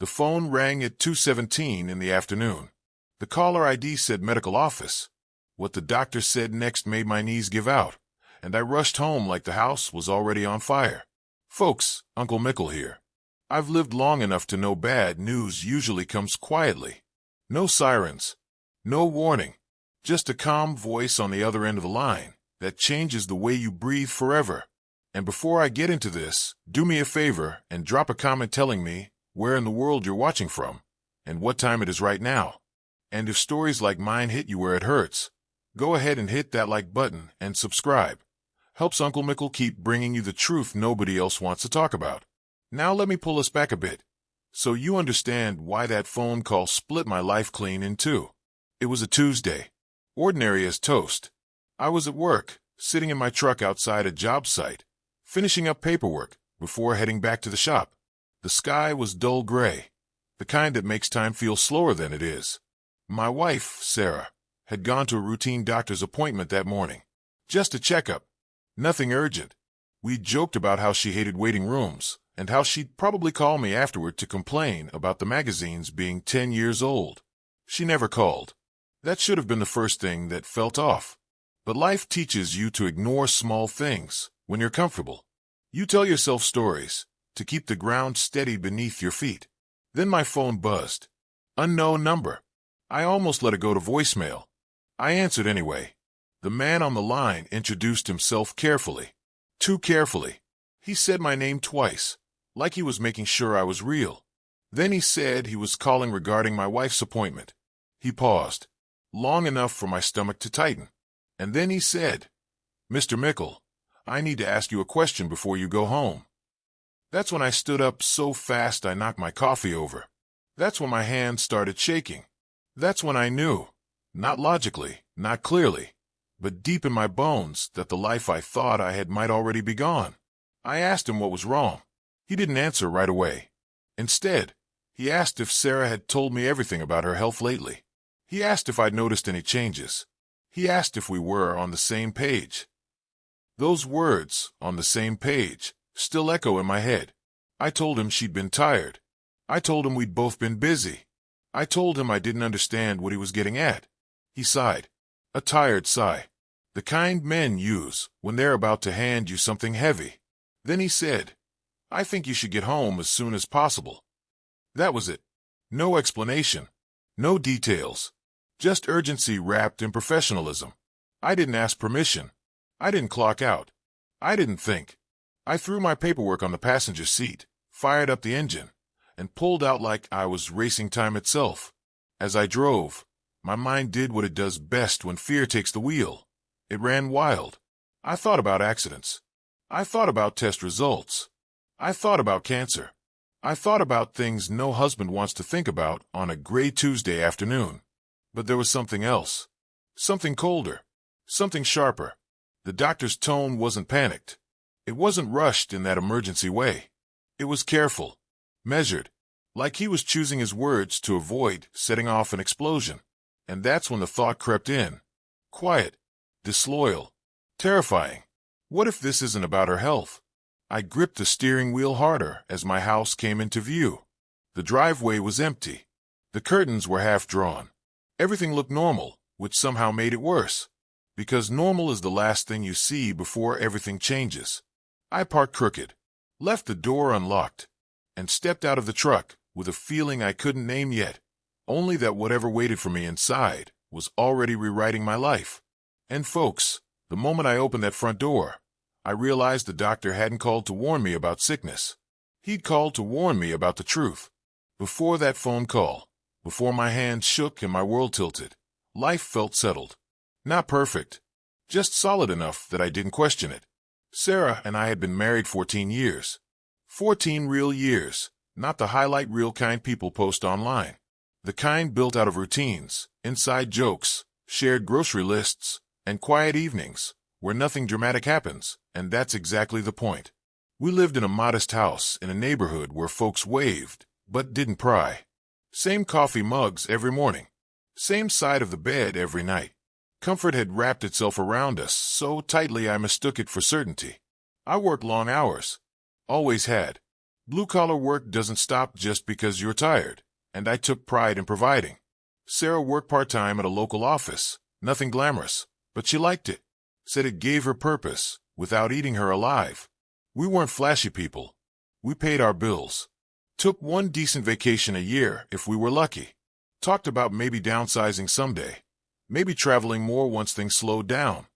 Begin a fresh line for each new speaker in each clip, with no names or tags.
The phone rang at 2:17 in the afternoon. The caller ID said medical office. What the doctor said next made my knees give out, and I rushed home like the house was already on fire. Folks, Uncle Mickle here. I've lived long enough to know bad news usually comes quietly. No sirens, no warning, just a calm voice on the other end of the line that changes the way you breathe forever. And before I get into this, do me a favor and drop a comment telling me where in the world you're watching from and what time it is right now. And if stories like mine hit you where it hurts, go ahead and hit that like button and subscribe. Helps Uncle Mickle keep bringing you the truth nobody else wants to talk about. Now let me pull us back a bit, so you understand why that phone call split my life clean in two. It was a Tuesday, ordinary as toast. I was at work, sitting in my truck outside a job site, finishing up paperwork before heading back to the shop. The sky was dull gray, the kind that makes time feel slower than it is. My wife, Sarah, had gone to a routine doctor's appointment that morning. Just a checkup. Nothing urgent. We joked about how she hated waiting rooms, and how she'd probably call me afterward to complain about the magazines being 10 years old. She never called. That should have been the first thing that felt off. But life teaches you to ignore small things when you're comfortable. You tell yourself stories to keep the ground steady beneath your feet. Then my phone buzzed. Unknown number. I almost let it go to voicemail. I answered anyway. The man on the line introduced himself carefully. Too carefully. He said my name twice, like he was making sure I was real. Then he said he was calling regarding my wife's appointment. He paused, long enough for my stomach to tighten. And then he said, Mr. Mickle, I need to ask you a question before you go home. That's when I stood up so fast I knocked my coffee over. That's when my hands started shaking. That's when I knew, not logically, not clearly, but deep in my bones, that the life I thought I had might already be gone. I asked him what was wrong. He didn't answer right away. Instead, he asked if Sarah had told me everything about her health lately. He asked if I'd noticed any changes. He asked if we were on the same page. Those words, on the same page, still echo in my head. I told him she'd been tired. I told him we'd both been busy. I told him I didn't understand what he was getting at. He sighed. A tired sigh. The kind men use when they're about to hand you something heavy. Then he said, I think you should get home as soon as possible. That was it. No explanation. No details. Just urgency wrapped in professionalism. I didn't ask permission. I didn't clock out. I didn't think. I threw my paperwork on the passenger seat, fired up the engine, and pulled out like I was racing time itself. As I drove, my mind did what it does best when fear takes the wheel. It ran wild. I thought about accidents. I thought about test results. I thought about cancer. I thought about things no husband wants to think about on a gray Tuesday afternoon. But there was something else. Something colder. Something sharper. The doctor's tone wasn't panicked. It wasn't rushed in that emergency way. It was careful. Measured. Like he was choosing his words to avoid setting off an explosion. And that's when the thought crept in. Quiet. Disloyal. Terrifying. What if this isn't about her health? I gripped the steering wheel harder as my house came into view. The driveway was empty. The curtains were half drawn. Everything looked normal, which somehow made it worse. Because normal is the last thing you see before everything changes. I parked crooked, left the door unlocked, and stepped out of the truck with a feeling I couldn't name yet, only that whatever waited for me inside was already rewriting my life. And folks, the moment I opened that front door, I realized the doctor hadn't called to warn me about sickness. He'd called to warn me about the truth. Before that phone call, before my hands shook and my world tilted, life felt settled. Not perfect, just solid enough that I didn't question it. Sarah and I had been married 14 years. 14 real years, not the highlight reel kind people post online. The kind built out of routines, inside jokes, shared grocery lists, and quiet evenings, where nothing dramatic happens, and that's exactly the point. We lived in a modest house in a neighborhood where folks waved, but didn't pry. Same coffee mugs every morning. Same side of the bed every night. Comfort had wrapped itself around us so tightly I mistook it for certainty. I worked long hours. Always had. Blue-collar work doesn't stop just because you're tired, and I took pride in providing. Sarah worked part-time at a local office, nothing glamorous, but she liked it. Said it gave her purpose, without eating her alive. We weren't flashy people. We paid our bills. Took one decent vacation a year if we were lucky. Talked about maybe downsizing someday. Maybe traveling more once things slowed down.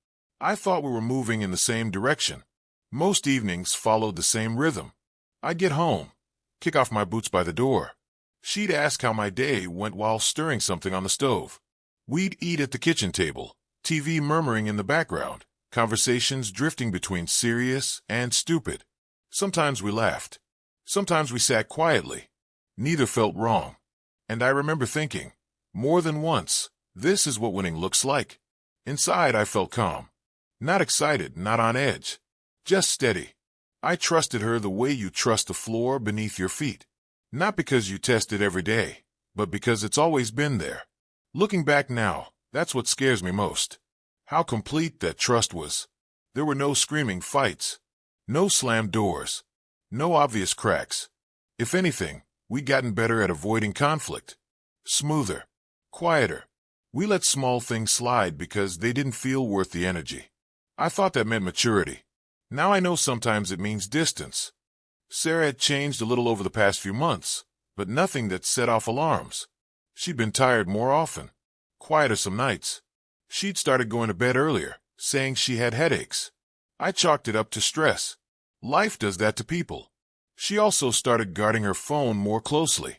I thought we were moving in the same direction. Most evenings followed the same rhythm. I'd get home, kick off my boots by the door. She'd ask how my day went while stirring something on the stove. We'd eat at the kitchen table, TV murmuring in the background, conversations drifting between serious and stupid. Sometimes we laughed. Sometimes we sat quietly. Neither felt wrong. And I remember thinking, more than once, this is what winning looks like. Inside, I felt calm. Not excited, not on edge. Just steady. I trusted her the way you trust the floor beneath your feet. Not because you test it every day, but because it's always been there. Looking back now, that's what scares me most. How complete that trust was. There were no screaming fights. No slammed doors. No obvious cracks. If anything, we'd gotten better at avoiding conflict. Smoother. Quieter. We let small things slide because they didn't feel worth the energy. I thought that meant maturity. Now I know sometimes it means distance. Sarah had changed a little over the past few months, but nothing that set off alarms. She'd been tired more often. Quieter some nights. She'd started going to bed earlier, saying she had headaches. I chalked it up to stress. Life does that to people. She also started guarding her phone more closely.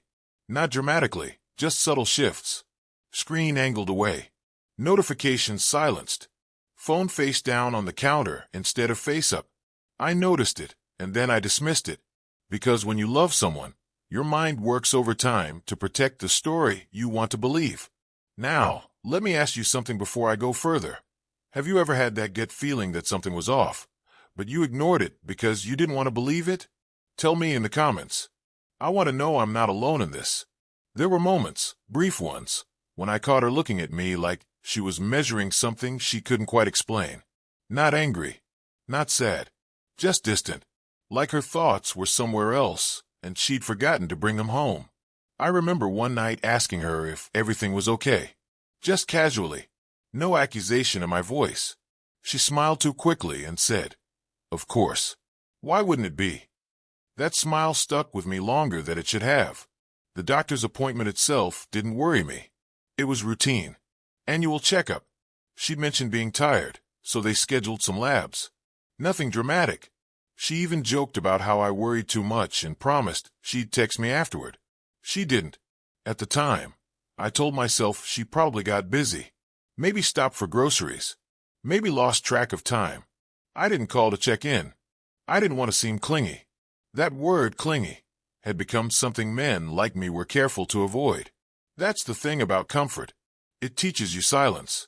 Not dramatically, just subtle shifts. Screen angled away. Notifications silenced. Phone face down on the counter instead of face up. I noticed it, and then I dismissed it. Because when you love someone, your mind works overtime to protect the story you want to believe. Now, let me ask you something before I go further. Have you ever had that gut feeling that something was off, but you ignored it because you didn't want to believe it? Tell me in the comments. I want to know I'm not alone in this. There were moments, brief ones, when I caught her looking at me like she was measuring something she couldn't quite explain. Not angry, not sad, just distant, like her thoughts were somewhere else and she'd forgotten to bring them home. I remember one night asking her if everything was okay, just casually, no accusation in my voice. She smiled too quickly and said, "Of course. Why wouldn't it be?" That smile stuck with me longer than it should have. The doctor's appointment itself didn't worry me. It was routine. Annual checkup. She'd mentioned being tired, so they scheduled some labs. Nothing dramatic. She even joked about how I worried too much and promised she'd text me afterward. She didn't. At the time, I told myself she probably got busy. Maybe stopped for groceries. Maybe lost track of time. I didn't call to check in. I didn't want to seem clingy. That word, clingy, had become something men like me were careful to avoid. That's the thing about comfort. It teaches you silence.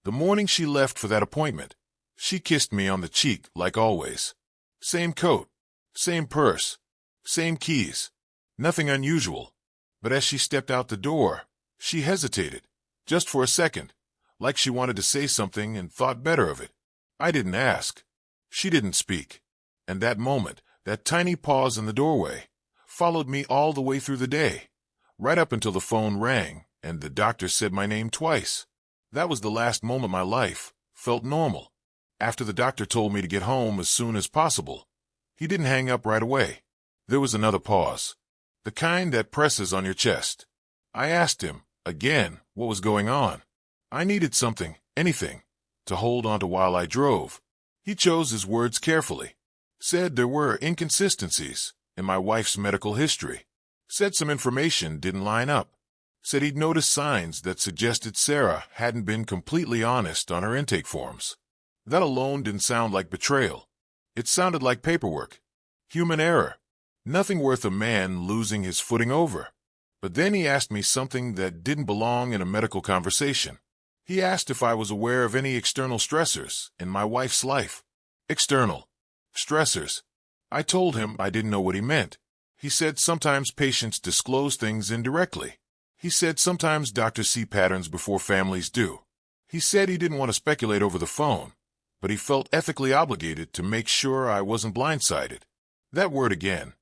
The morning she left for that appointment, she kissed me on the cheek like always. Same coat, same purse, same keys. Nothing unusual. But as she stepped out the door, she hesitated, just for a second, like she wanted to say something and thought better of it. I didn't ask. She didn't speak. And that moment, that tiny pause in the doorway, followed me all the way through the day, right up until the phone rang and the doctor said my name twice. That was the last moment my life felt normal. After the doctor told me to get home as soon as possible, he didn't hang up right away. There was another pause, the kind that presses on your chest. I asked him, again, what was going on. I needed something, anything, to hold on to while I drove. He chose his words carefully. Said there were inconsistencies in my wife's medical history. Said some information didn't line up. Said he'd noticed signs that suggested Sarah hadn't been completely honest on her intake forms. That alone didn't sound like betrayal. It sounded like paperwork. Human error. Nothing worth a man losing his footing over. But then he asked me something that didn't belong in a medical conversation. He asked if I was aware of any external stressors in my wife's life. External stressors. I told him I didn't know what he meant. He said sometimes patients disclose things indirectly. He said sometimes doctors see patterns before families do. He said he didn't want to speculate over the phone, but he felt ethically obligated to make sure I wasn't blindsided. That word again.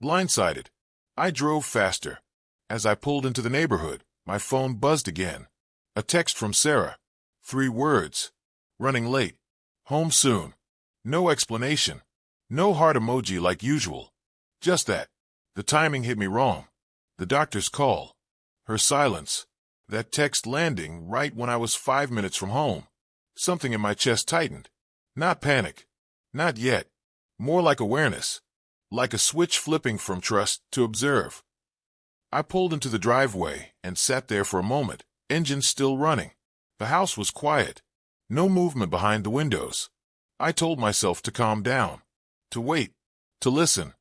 Blindsided. I drove faster. As I pulled into the neighborhood, my phone buzzed again. A text from Sarah. 3 words. Running late. Home soon. No explanation. No heart emoji like usual. Just that. The timing hit me wrong. The doctor's call. Her silence. That text landing right when I was 5 minutes from home. Something in my chest tightened. Not panic. Not yet. More like awareness. Like a switch flipping from trust to observe. I pulled into the driveway and sat there for a moment, engine still running. The house was quiet. No movement behind the windows. I told myself to calm down. To wait. To listen.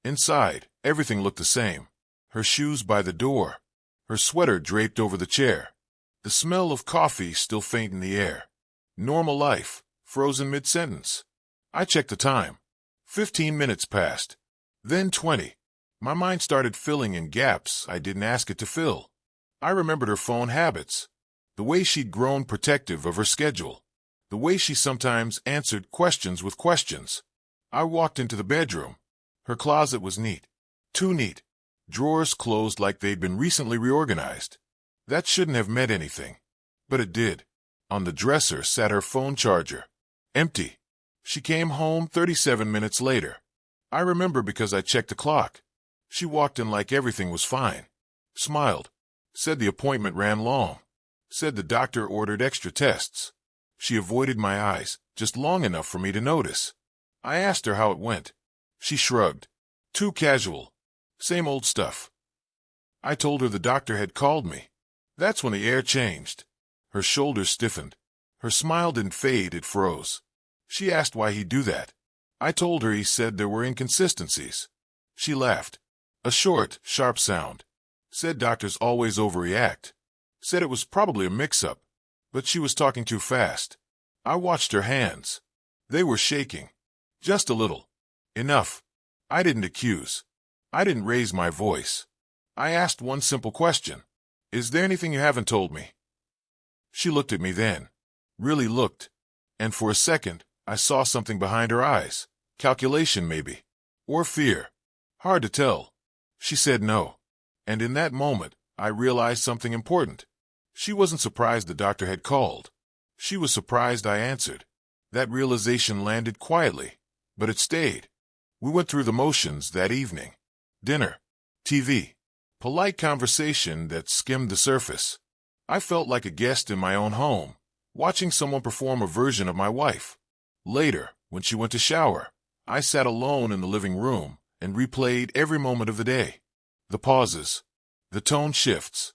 Inside, everything looked the same. Her shoes by the door. Her sweater draped over the chair. The smell of coffee still faint in the air. Normal life, frozen mid-sentence. I checked the time. 15 minutes passed. Then 20. My mind started filling in gaps I didn't ask it to fill. I remembered her phone habits. The way she'd grown protective of her schedule. The way she sometimes answered questions with questions. I walked into the bedroom. Her closet was neat. Too neat. Drawers closed like they'd been recently reorganized. That shouldn't have meant anything. But it did. On the dresser sat her phone charger. Empty. She came home 37 minutes later. I remember because I checked the clock. She walked in like everything was fine. Smiled. Said the appointment ran long. Said the doctor ordered extra tests. She avoided my eyes, just long enough for me to notice. I asked her how it went. She shrugged. Too casual. Same old stuff. I told her the doctor had called me. That's when the air changed. Her shoulders stiffened. Her smile didn't fade, it froze. She asked why he'd do that. I told her he said there were inconsistencies. She laughed. A short, sharp sound. Said doctors always overreact. Said it was probably a mix-up. But she was talking too fast. I watched her hands. They were shaking. Just a little. Enough. I didn't accuse. I didn't raise my voice. I asked one simple question. Is there anything you haven't told me? She looked at me then. Really looked. And for a second, I saw something behind her eyes. Calculation, maybe. Or fear. Hard to tell. She said no. And in that moment, I realized something important. She wasn't surprised the doctor had called. She was surprised I answered. That realization landed quietly, but it stayed. We went through the motions that evening. Dinner. TV. Polite conversation that skimmed the surface. I felt like a guest in my own home, watching someone perform a version of my wife. Later, when she went to shower, I sat alone in the living room and replayed every moment of the day. The pauses. The tone shifts.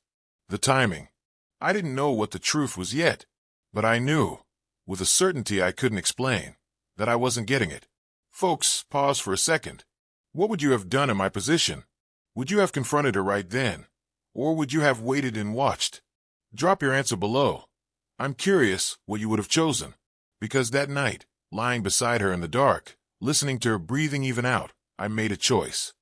The timing. I didn't know what the truth was yet, but I knew, with a certainty I couldn't explain, that I wasn't getting it. Folks, pause for a second. What would you have done in my position? Would you have confronted her right then? Or would you have waited and watched? Drop your answer below. I'm curious what you would have chosen. Because that night, lying beside her in the dark, listening to her breathing even out, I made a choice.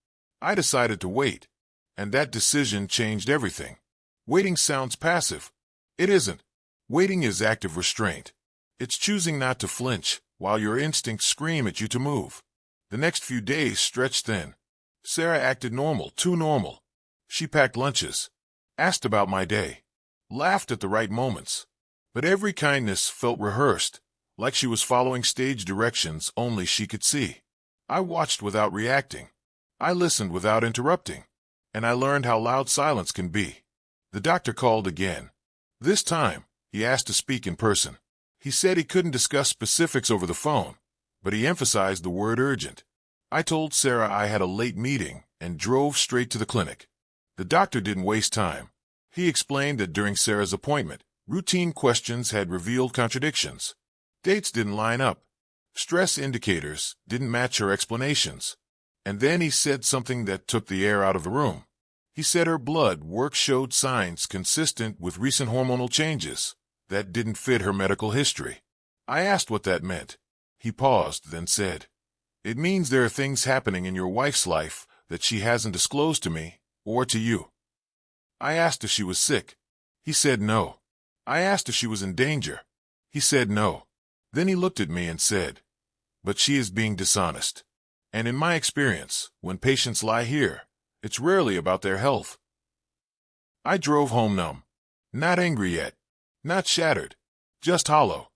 I decided to wait. And that decision changed everything. Waiting sounds passive. It isn't. Waiting is active restraint. It's choosing not to flinch while your instincts scream at you to move. The next few days stretched thin. Sarah acted normal, too normal. She packed lunches, asked about my day, laughed at the right moments. But every kindness felt rehearsed, like she was following stage directions only she could see. I watched without reacting. I listened without interrupting. And I learned how loud silence can be. The doctor called again. This time, he asked to speak in person. He said he couldn't discuss specifics over the phone, but he emphasized the word urgent. I told Sarah I had a late meeting and drove straight to the clinic. The doctor didn't waste time. He explained that during Sarah's appointment, routine questions had revealed contradictions. Dates didn't line up. Stress indicators didn't match her explanations. And then he said something that took the air out of the room. He said her blood work showed signs consistent with recent hormonal changes that didn't fit her medical history. I asked what that meant. He paused, then said, "It means there are things happening in your wife's life that she hasn't disclosed to me or to you." I asked if she was sick. He said no. I asked if she was in danger. He said no. Then he looked at me and said, "But she is being dishonest." And in my experience, when patients lie here, it's rarely about their health. I drove home numb. Not angry yet. Not shattered. Just hollow.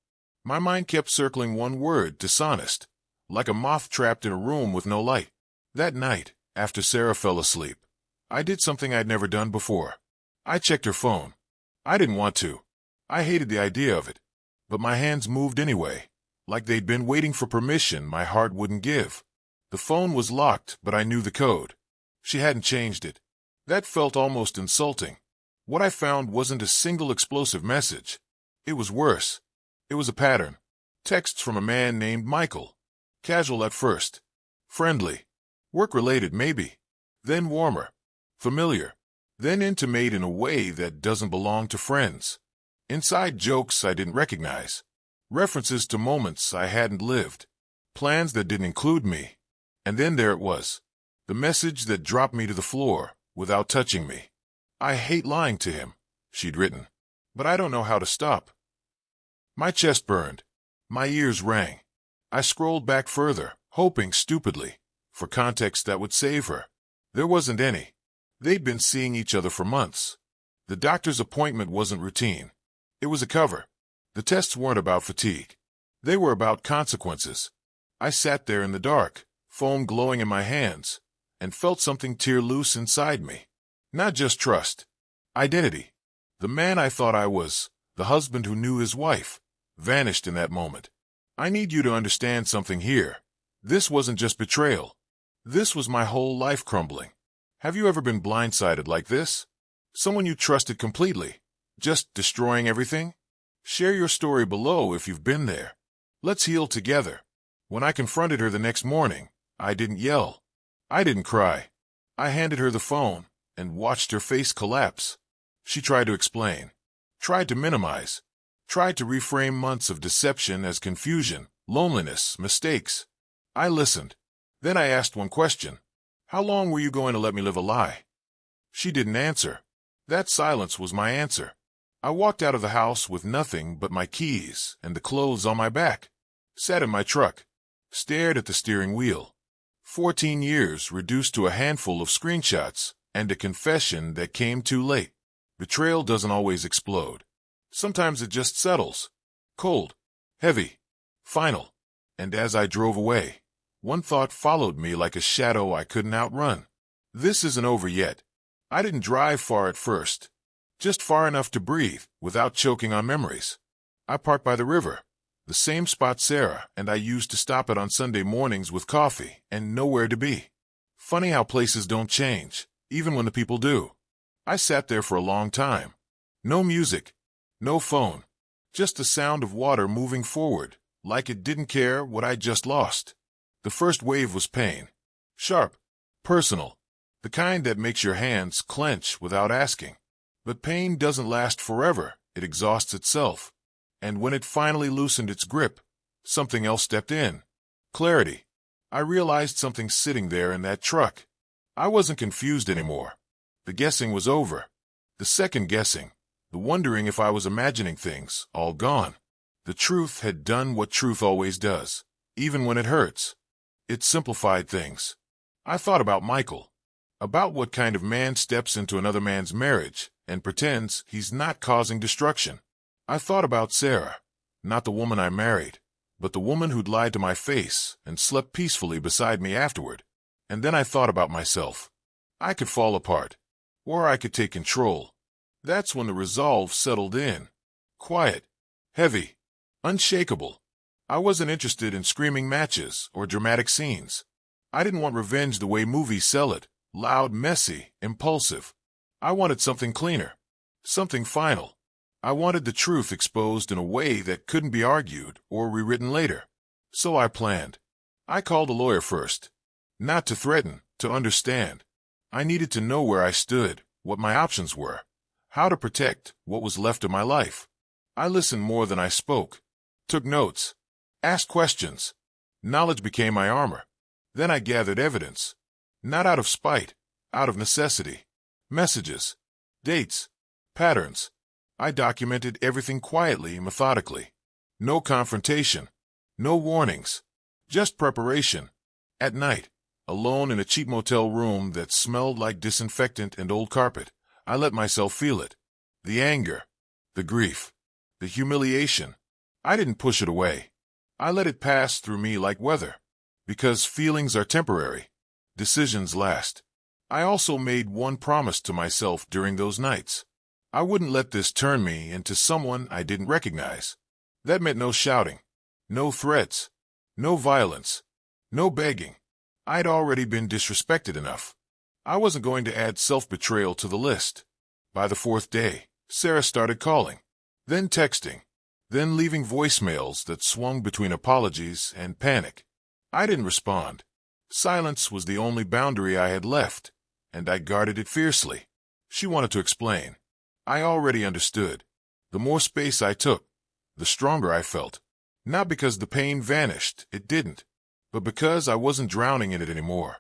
My mind kept circling one word, dishonest, like a moth trapped in a room with no light. That night, after Sarah fell asleep, I did something I'd never done before. I checked her phone. I didn't want to. I hated the idea of it. But my hands moved anyway, like they'd been waiting for permission my heart wouldn't give. The phone was locked, but I knew the code. She hadn't changed it. That felt almost insulting. What I found wasn't a single explosive message. It was worse. It was a pattern. Texts from a man named Michael. Casual at first. Friendly. Work-related, maybe. Then warmer. Familiar. Then intimate in a way that doesn't belong to friends. Inside jokes I didn't recognize. References to moments I hadn't lived. Plans that didn't include me. And then there it was. The message that dropped me to the floor without touching me. I hate lying to him, she'd written. But I don't know how to stop. My chest burned. My ears rang. I scrolled back further, hoping stupidly for context that would save her. There wasn't any. They'd been seeing each other for months. The doctor's appointment wasn't routine. It was a cover. The tests weren't about fatigue. They were about consequences. I sat there in the dark, foam glowing in my hands, and felt something tear loose inside me. Not just trust. Identity. The man I thought I was, the husband who knew his wife, vanished in that moment. I need you to understand something here. This wasn't just betrayal. This was my whole life crumbling. Have you ever been blindsided like this? Someone you trusted completely, just destroying everything? Share your story below if you've been there. Let's heal together. When I confronted her the next morning, I didn't yell. I didn't cry. I handed her the phone and watched her face collapse. She tried to explain, tried to minimize, tried to reframe months of deception as confusion, loneliness, mistakes. I listened. Then I asked one question. How long were you going to let me live a lie? She didn't answer. That silence was my answer. I walked out of the house with nothing but my keys and the clothes on my back. Sat in my truck. Stared at the steering wheel. 14 years reduced to a handful of screenshots and a confession that came too late. Betrayal doesn't always explode. Sometimes it just settles. Cold. Heavy. Final. And as I drove away, one thought followed me like a shadow I couldn't outrun. This isn't over yet. I didn't drive far at first. Just far enough to breathe without choking on memories. I parked by the river. The same spot Sarah and I used to stop at on Sunday mornings with coffee and nowhere to be. Funny how places don't change, even when the people do. I sat there for a long time. No music. No phone. Just the sound of water moving forward, like it didn't care what I just lost. The first wave was pain. Sharp. Personal. The kind that makes your hands clench without asking. But pain doesn't last forever. It exhausts itself. And when it finally loosened its grip, something else stepped in. Clarity. I realized something sitting there in that truck. I wasn't confused anymore. The guessing was over. The second guessing, the wondering if I was imagining things, all gone. The truth had done what truth always does, even when it hurts. It simplified things. I thought about Michael. About what kind of man steps into another man's marriage and pretends he's not causing destruction. I thought about Sarah, not the woman I married, but the woman who'd lied to my face and slept peacefully beside me afterward. And then I thought about myself. I could fall apart, or I could take control. That's when the resolve settled in. Quiet, heavy, unshakable. I wasn't interested in screaming matches or dramatic scenes. I didn't want revenge the way movies sell it, loud, messy, impulsive. I wanted something cleaner, something final. I wanted the truth exposed in a way that couldn't be argued or rewritten later. So I planned. I called a lawyer first. Not to threaten, to understand. I needed to know where I stood, what my options were, how to protect what was left of my life. I listened more than I spoke, took notes, asked questions. Knowledge became my armor. Then I gathered evidence. Not out of spite, out of necessity. Messages, dates, patterns. I documented everything quietly, methodically. No confrontation, no warnings, just preparation. At night, alone in a cheap motel room that smelled like disinfectant and old carpet, I let myself feel it. The anger, the grief, the humiliation. I didn't push it away. I let it pass through me like weather. Because feelings are temporary. Decisions last. I also made one promise to myself during those nights. I wouldn't let this turn me into someone I didn't recognize. That meant no shouting, no threats, no violence, no begging. I'd already been disrespected enough. I wasn't going to add self-betrayal to the list. By the fourth day, Sarah started calling, then texting, then leaving voicemails that swung between apologies and panic. I didn't respond. Silence was the only boundary I had left, and I guarded it fiercely. She wanted to explain. I already understood. The more space I took, the stronger I felt. Not because the pain vanished, it didn't, but because I wasn't drowning in it anymore.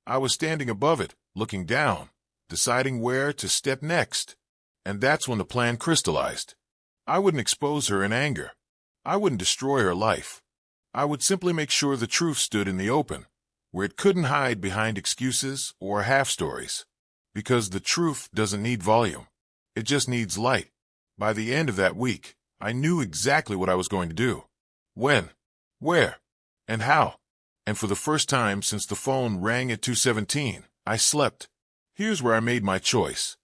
I was standing above it, looking down, deciding where to step next. And that's when the plan crystallized. I wouldn't expose her in anger. I wouldn't destroy her life. I would simply make sure the truth stood in the open, where it couldn't hide behind excuses or half-stories. Because the truth doesn't need volume. It just needs light. By the end of that week, I knew exactly what I was going to do. When, where, and how. And for the first time since the phone rang at 2:17, I slept. Here's where I made my choice.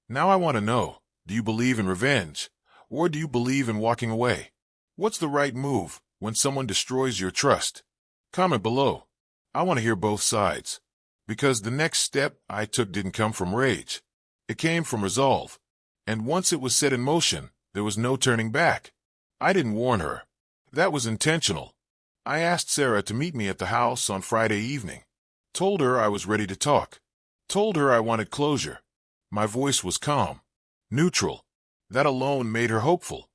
Now I want to know, do you believe in revenge, or do you believe in walking away? What's the right move when someone destroys your trust? Comment below. I want to hear both sides. Because the next step I took didn't come from rage. It came from resolve. And once it was set in motion, there was no turning back. I didn't warn her. That was intentional. I asked Sarah to meet me at the house on Friday evening. Told her I was ready to talk. Told her I wanted closure. My voice was calm, neutral. That alone made her hopeful.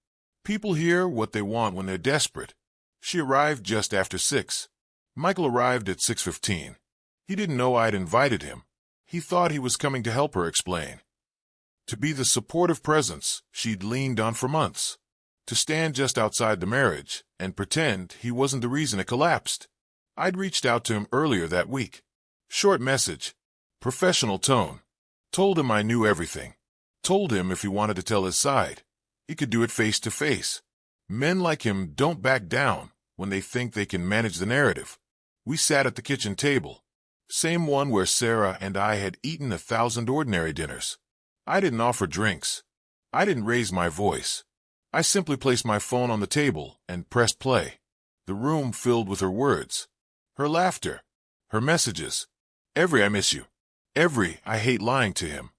People hear what they want when they're desperate. She arrived just after 6. Michael arrived at 6:15. He didn't know I'd invited him. He thought he was coming to help her explain. To be the supportive presence she'd leaned on for months. To stand just outside the marriage and pretend he wasn't the reason it collapsed. I'd reached out to him earlier that week. Short message. Professional tone. Told him I knew everything. Told him if he wanted to tell his side, he could do it face to face. Men like him don't back down when they think they can manage the narrative. We sat at the kitchen table. Same one where Sarah and I had eaten 1,000 ordinary dinners. I didn't offer drinks. I didn't raise my voice. I simply placed my phone on the table and pressed play. The room filled with her words, her laughter, her messages. Every "I miss you." Every "I hate lying to him."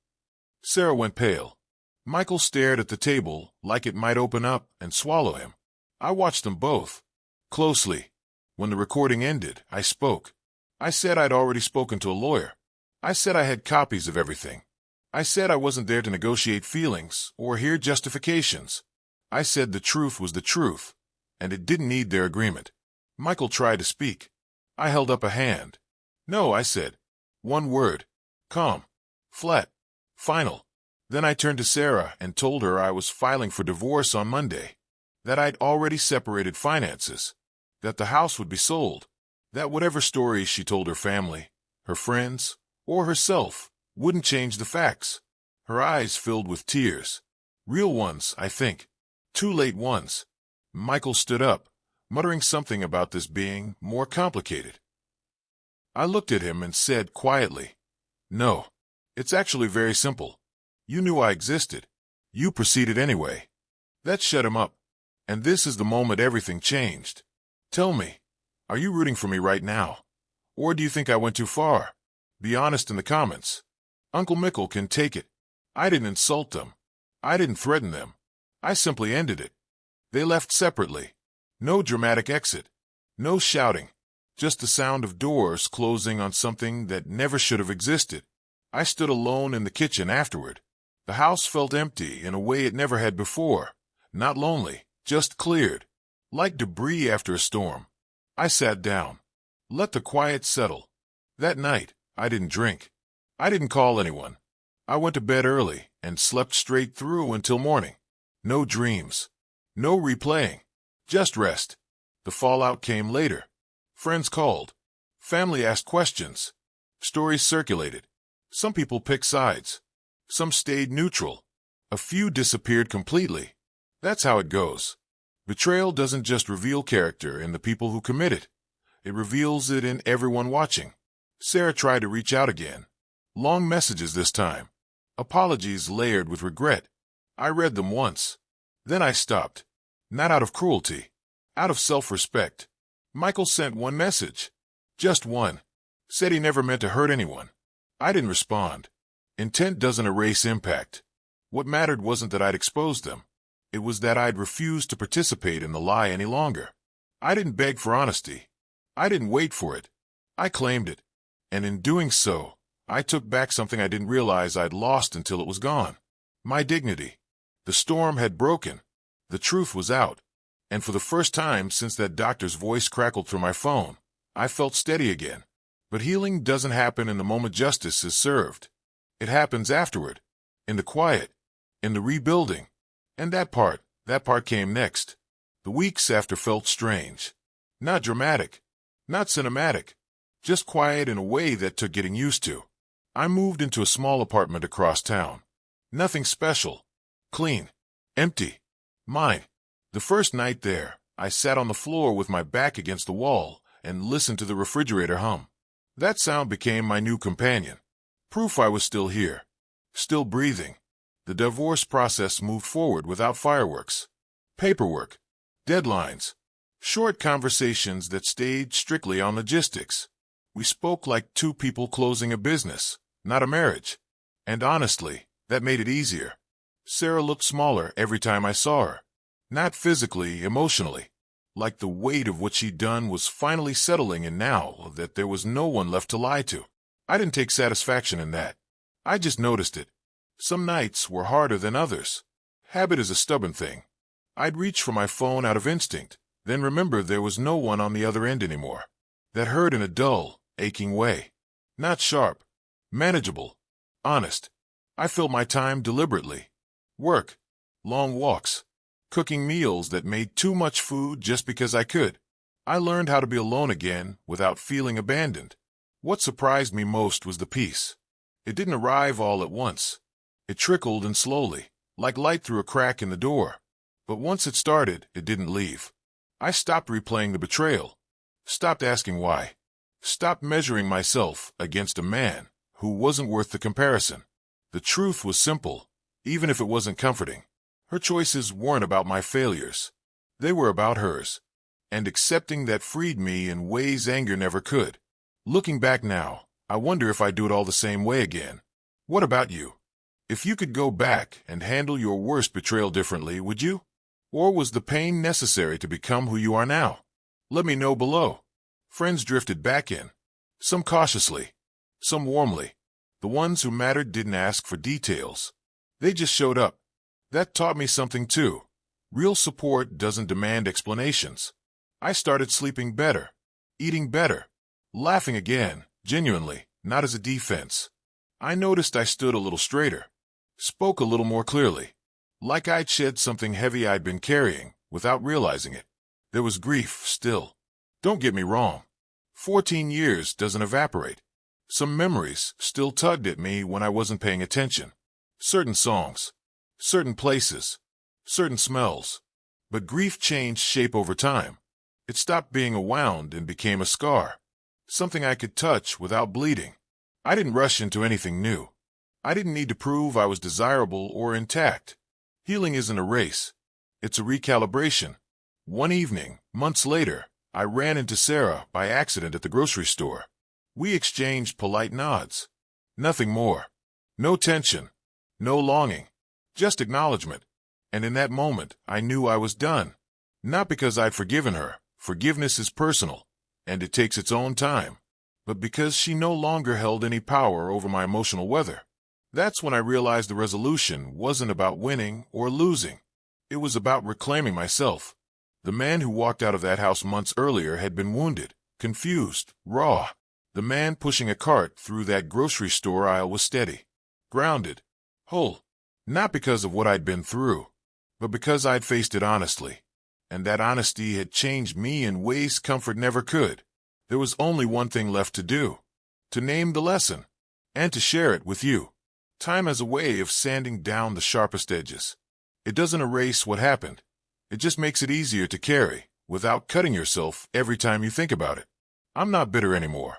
Sarah went pale. Michael stared at the table like it might open up and swallow him. I watched them both, closely. When the recording ended, I spoke. I said I'd already spoken to a lawyer. I said I had copies of everything. I said I wasn't there to negotiate feelings or hear justifications. I said the truth was the truth, and it didn't need their agreement. Michael tried to speak. I held up a hand. "No," I said. One word. Calm. Flat. Final. Then I turned to Sarah and told her I was filing for divorce on Monday. That I'd already separated finances. That the house would be sold. That whatever stories she told her family, her friends, or herself wouldn't change the facts. Her eyes filled with tears. Real ones, I think. Too late ones. Michael stood up, muttering something about this being more complicated. I looked at him and said quietly, "No, it's actually very simple. You knew I existed. You proceeded anyway." That shut him up. And this is the moment everything changed. Tell me, are you rooting for me right now? Or do you think I went too far? Be honest in the comments. Uncle Mickle can take it. I didn't insult them. I didn't threaten them. I simply ended it. They left separately. No dramatic exit. No shouting. Just the sound of doors closing on something that never should have existed. I stood alone in the kitchen afterward. The house felt empty in a way it never had before. Not lonely, just cleared. Like debris after a storm. I sat down. Let the quiet settle. That night, I didn't drink. I didn't call anyone. I went to bed early and slept straight through until morning. No dreams. No replaying. Just rest. The fallout came later. Friends called. Family asked questions. Stories circulated. Some people picked sides. Some stayed neutral. A few disappeared completely. That's how it goes. Betrayal doesn't just reveal character in the people who commit it. It reveals it in everyone watching. Sarah tried to reach out again. Long messages this time. Apologies layered with regret. I read them once. Then I stopped. Not out of cruelty. Out of self-respect. Michael sent one message. Just one. Said he never meant to hurt anyone. I didn't respond. Intent doesn't erase impact. What mattered wasn't that I'd exposed them. It was that I'd refused to participate in the lie any longer. I didn't beg for honesty. I didn't wait for it. I claimed it. And in doing so, I took back something I didn't realize I'd lost until it was gone. My dignity. The storm had broken. The truth was out. And for the first time since that doctor's voice crackled through my phone, I felt steady again. But healing doesn't happen in the moment justice is served. It happens afterward. In the quiet. In the rebuilding. And that part came next. The weeks after felt strange. Not dramatic. Not cinematic. Just quiet in a way that took getting used to. I moved into a small apartment across town. Nothing special. Clean. Empty. Mine. The first night there, I sat on the floor with my back against the wall and listened to the refrigerator hum. That sound became my new companion. Proof I was still here. Still breathing. The divorce process moved forward without fireworks. Paperwork. Deadlines. Short conversations that stayed strictly on logistics. We spoke like two people closing a business, not a marriage. And honestly, that made it easier. Sarah looked smaller every time I saw her. Not physically, emotionally. Like the weight of what she'd done was finally settling in now that there was no one left to lie to. I didn't take satisfaction in that. I just noticed it. Some nights were harder than others. Habit is a stubborn thing. I'd reach for my phone out of instinct, then remember there was no one on the other end anymore. That hurt in a dull, aching way. Not sharp. Manageable. Honest. I filled my time deliberately. Work. Long walks. Cooking meals that made too much food just because I could. I learned how to be alone again without feeling abandoned. What surprised me most was the peace. It didn't arrive all at once. It trickled in slowly, like light through a crack in the door. But once it started, it didn't leave. I stopped replaying the betrayal. Stopped asking why. Stopped measuring myself against a man who wasn't worth the comparison. The truth was simple, even if it wasn't comforting. Her choices weren't about my failures. They were about hers. And accepting that freed me in ways anger never could. Looking back now, I wonder if I'd do it all the same way again. What about you? If you could go back and handle your worst betrayal differently, would you? Or was the pain necessary to become who you are now? Let me know below. Friends drifted back in. Some cautiously. Some warmly. The ones who mattered didn't ask for details. They just showed up. That taught me something too. Real support doesn't demand explanations. I started sleeping better. Eating better. Laughing again, genuinely, not as a defense. I noticed I stood a little straighter. Spoke a little more clearly. Like I'd shed something heavy I'd been carrying, without realizing it. There was grief, still. Don't get me wrong. 14 years doesn't evaporate. Some memories still tugged at me when I wasn't paying attention. Certain songs. Certain places. Certain smells. But grief changed shape over time. It stopped being a wound and became a scar. Something I could touch without bleeding. I didn't rush into anything new. I didn't need to prove I was desirable or intact. Healing isn't a race. It's a recalibration. One evening, months later, I ran into Sarah by accident at the grocery store. We exchanged polite nods. Nothing more. No tension. No longing. Just acknowledgement. And in that moment, I knew I was done. Not because I'd forgiven her. Forgiveness is personal, and it takes its own time. But because she no longer held any power over my emotional weather. That's when I realized the resolution wasn't about winning or losing. It was about reclaiming myself. The man who walked out of that house months earlier had been wounded, confused, raw. The man pushing a cart through that grocery store aisle was steady, grounded, whole. Not because of what I'd been through, but because I'd faced it honestly. And that honesty had changed me in ways comfort never could. There was only one thing left to do: to name the lesson, and to share it with you. Time has a way of sanding down the sharpest edges. It doesn't erase what happened. It just makes it easier to carry, without cutting yourself every time you think about it. I'm not bitter anymore.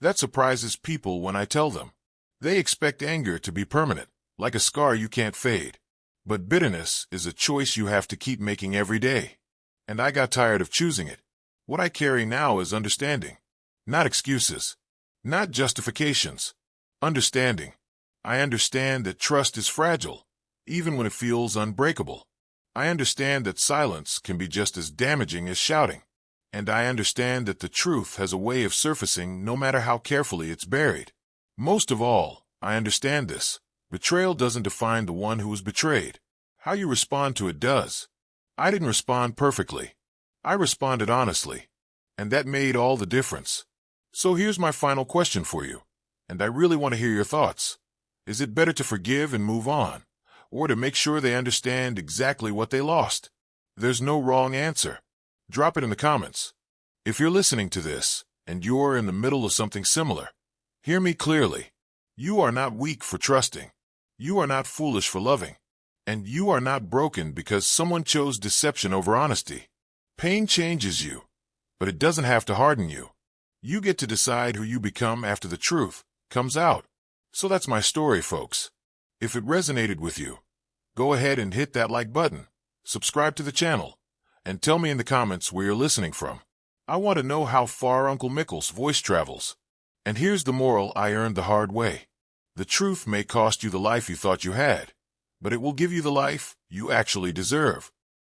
That surprises people when I tell them. They expect anger to be permanent, like a scar you can't fade. But bitterness is a choice you have to keep making every day. And I got tired of choosing it. What I carry now is understanding. Not excuses. Not justifications. Understanding. I understand that trust is fragile, even when it feels unbreakable. I understand that silence can be just as damaging as shouting. And I understand that the truth has a way of surfacing no matter how carefully it's buried. Most of all, I understand this. Betrayal doesn't define the one who was betrayed. How you respond to it does. I didn't respond perfectly. I responded honestly. And that made all the difference. So here's my final question for you. And I really want to hear your thoughts. Is it better to forgive and move on, or to make sure they understand exactly what they lost? There's no wrong answer. Drop it in the comments. If you're listening to this, and you're in the middle of something similar, hear me clearly. You are not weak for trusting. You are not foolish for loving. And you are not broken because someone chose deception over honesty. Pain changes you, but it doesn't have to harden you. You get to decide who you become after the truth comes out. So that's my story, folks. If it resonated with you, go ahead and hit that like button, subscribe to the channel, and tell me in the comments where you're listening from. I want to know how far Uncle Mickle's voice travels. And here's the moral I earned the hard way. The truth may cost you the life you thought you had, but it will give you the life you actually deserve.